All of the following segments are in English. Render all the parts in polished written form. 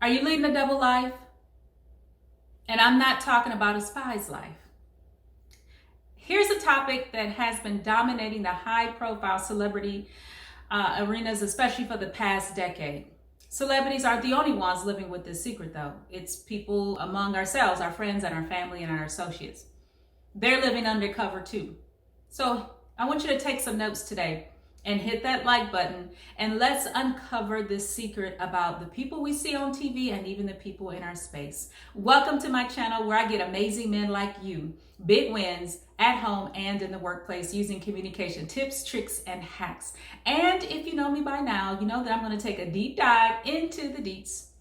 Are you leading a double life? And I'm not talking about a spy's life. Here's a topic that has been dominating the high-profile celebrity arenas, especially for the past decade. Celebrities aren't the only ones living with this secret, though. It's people among ourselves, our friends and our family and our associates. They're living undercover too. So I want you to take some notes today and hit that like button, and let's uncover this secret about the people we see on TV and even the people in our space. Welcome to my channel where I get amazing men like you, big wins at home and in the workplace using communication tips, tricks, and hacks. And if you know me by now, you know that I'm going to take a deep dive into the deets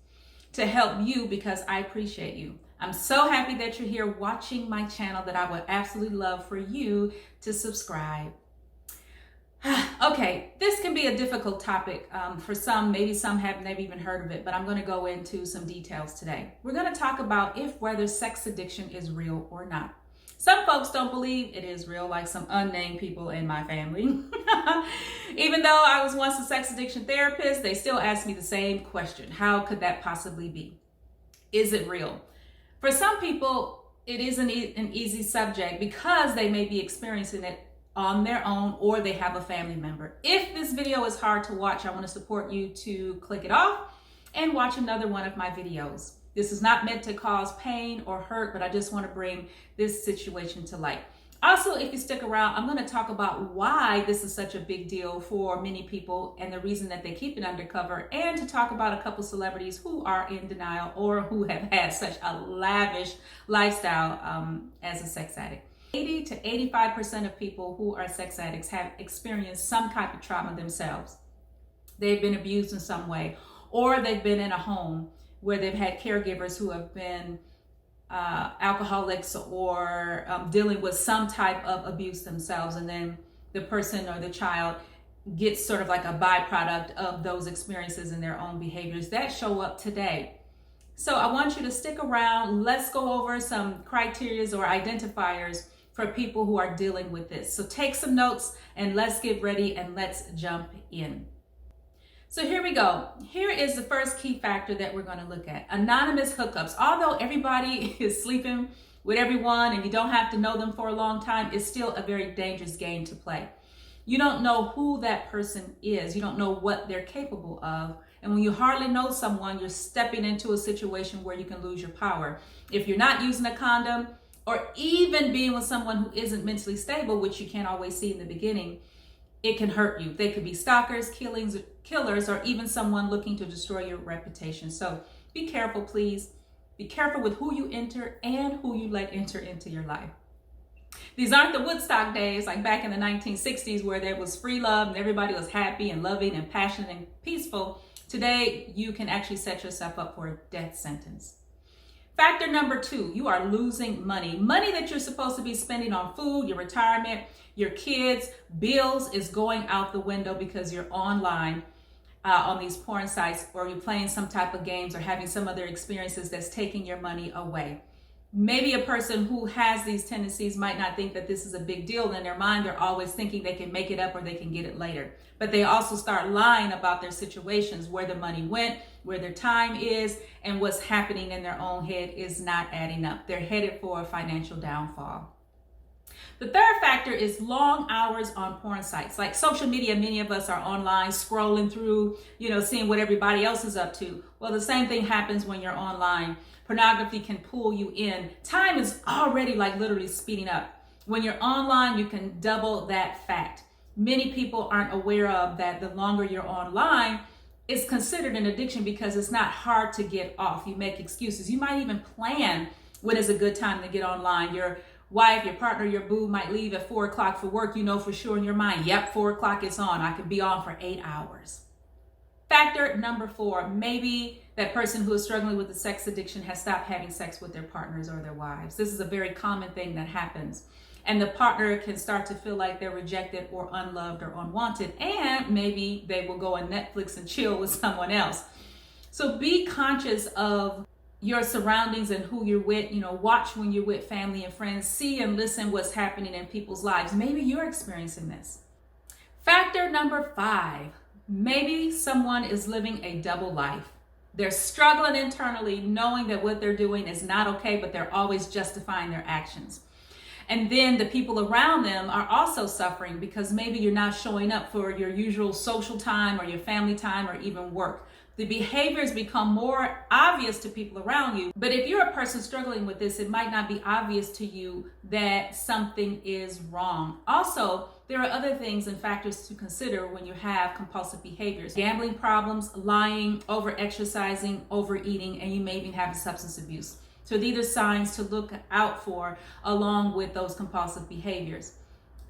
to help you because I appreciate you. I'm so happy that you're here watching my channel that I would absolutely love for you to subscribe. Okay, this can be a difficult topic for some. Maybe some have never even heard of it, but I'm going to go into some details today. We're going to talk about whether sex addiction is real or not. Some folks don't believe it is real, like some unnamed people in my family. Even though I was once a sex addiction therapist, they still ask me the same question. How could that possibly be? Is it real? For some people, it isn't an easy subject because they may be experiencing it on their own or they have a family member. If this video is hard to watch, I want to support you to click it off and watch another one of my videos. This is not meant to cause pain or hurt, but I just want to bring this situation to light. Also, if you stick around, I'm going to talk about why this is such a big deal for many people and the reason that they keep it undercover, and to talk about a couple celebrities who are in denial or who have had such a lavish lifestyle as a sex addict. 80 to 85% of people who are sex addicts have experienced some type of trauma themselves. They've been abused in some way, or they've been in a home where they've had caregivers who have been alcoholics or dealing with some type of abuse themselves, and then the person or the child gets sort of like a byproduct of those experiences and their own behaviors that show up today. So I want you to stick around. Let's go over some criterias or identifiers for people who are dealing with this. So take some notes and let's get ready and let's jump in. So here we go. Here is the first key factor that we're going to look at. Anonymous hookups. Although everybody is sleeping with everyone and you don't have to know them for a long time, it's still a very dangerous game to play. You don't know who that person is. You don't know what they're capable of. And when you hardly know someone, you're stepping into a situation where you can lose your power. If you're not using a condom, or even being with someone who isn't mentally stable, which you can't always see in the beginning, it can hurt you. They could be stalkers, killers, or even someone looking to destroy your reputation. So be careful, please. Be careful with who you enter and who you let enter into your life. These aren't the Woodstock days like back in the 1960s where there was free love and everybody was happy and loving and passionate and peaceful. Today, you can actually set yourself up for a death sentence. Factor number 2, you are losing money. Money that you're supposed to be spending on food, your retirement, your kids, bills is going out the window because you're online on these porn sites, or you're playing some type of games or having some other experiences that's taking your money away. Maybe a person who has these tendencies might not think that this is a big deal. In their mind, they're always thinking they can make it up or they can get it later. But they also start lying about their situations, where the money went, where their time is, and what's happening in their own head is not adding up. They're headed for a financial downfall. The third factor is long hours on porn sites. Like social media, many of us are online scrolling through, seeing what everybody else is up to. Well, the same thing happens when you're online. Pornography can pull you in. Time is already like literally speeding up. When you're online, you can double that fact. Many people aren't aware of that. The longer you're online, it's considered an addiction because it's not hard to get off. You make excuses. You might even plan when is a good time to get online. Your wife, your partner, your boo might leave at 4 o'clock for work. You know for sure in your mind, yep, 4 o'clock it's on. I could be on for 8 hours. Factor number 4, maybe that person who is struggling with a sex addiction has stopped having sex with their partners or their wives. This is a very common thing that happens. And the partner can start to feel like they're rejected or unloved or unwanted. And maybe they will go on Netflix and chill with someone else. So be conscious of your surroundings and who you're with. Watch when you're with family and friends. See and listen what's happening in people's lives. Maybe you're experiencing this. Factor number 5, maybe someone is living a double life. They're struggling internally, knowing that what they're doing is not okay, but they're always justifying their actions. And then the people around them are also suffering because maybe you're not showing up for your usual social time or your family time or even work. The behaviors become more obvious to people around you. But if you're a person struggling with this, it might not be obvious to you that something is wrong. Also, there are other things and factors to consider when you have compulsive behaviors. Gambling problems, lying, over-exercising, overeating, and you may even have substance abuse. So these are signs to look out for along with those compulsive behaviors.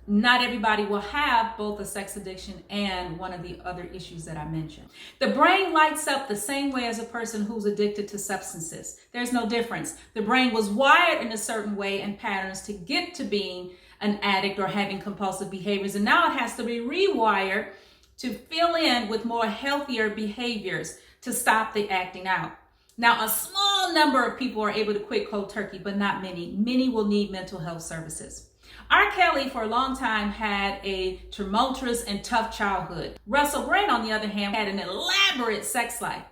Not everybody will have both a sex addiction and one of the other issues that I mentioned. The brain lights up the same way as a person who's addicted to substances. There's no difference. The brain was wired in a certain way and patterns to get to being an addict or having compulsive behaviors. And now it has to be rewired to fill in with more healthier behaviors to stop the acting out. Now, a small number of people are able to quit cold turkey, but not many. Many will need mental health services. R. Kelly, for a long time, had a tumultuous and tough childhood. Russell Brand, on the other hand, had an elaborate sex life.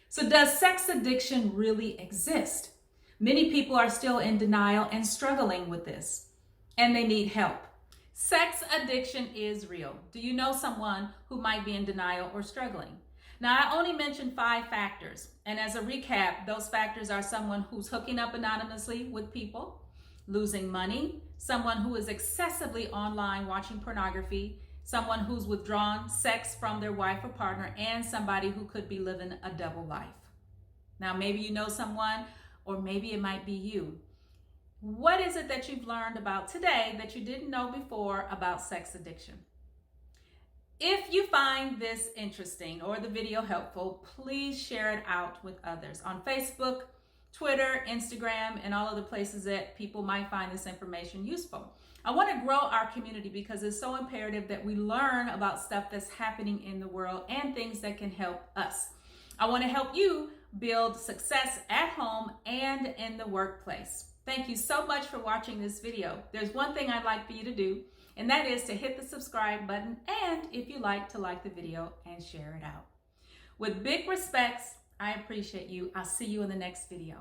So does sex addiction really exist? Many people are still in denial and struggling with this, and they need help. Sex addiction is real. Do you know someone who might be in denial or struggling? Now, I only mentioned 5 factors. And as a recap, those factors are someone who's hooking up anonymously with people, losing money, someone who is excessively online watching pornography, someone who's withdrawn sex from their wife or partner, and somebody who could be living a double life. Now, maybe you know someone, or maybe it might be you. What is it that you've learned about today that you didn't know before about sex addiction? If you find this interesting or the video helpful, please share it out with others on Facebook, Twitter, Instagram, and all other places that people might find this information useful. I want to grow our community because it's so imperative that we learn about stuff that's happening in the world and things that can help us. I want to help you build success at home and in the workplace. Thank you so much for watching this video. There's one thing I'd like for you to do, and that is to hit the subscribe button, and if you like, to like the video and share it out. With big respects, I appreciate you. I'll see you in the next video.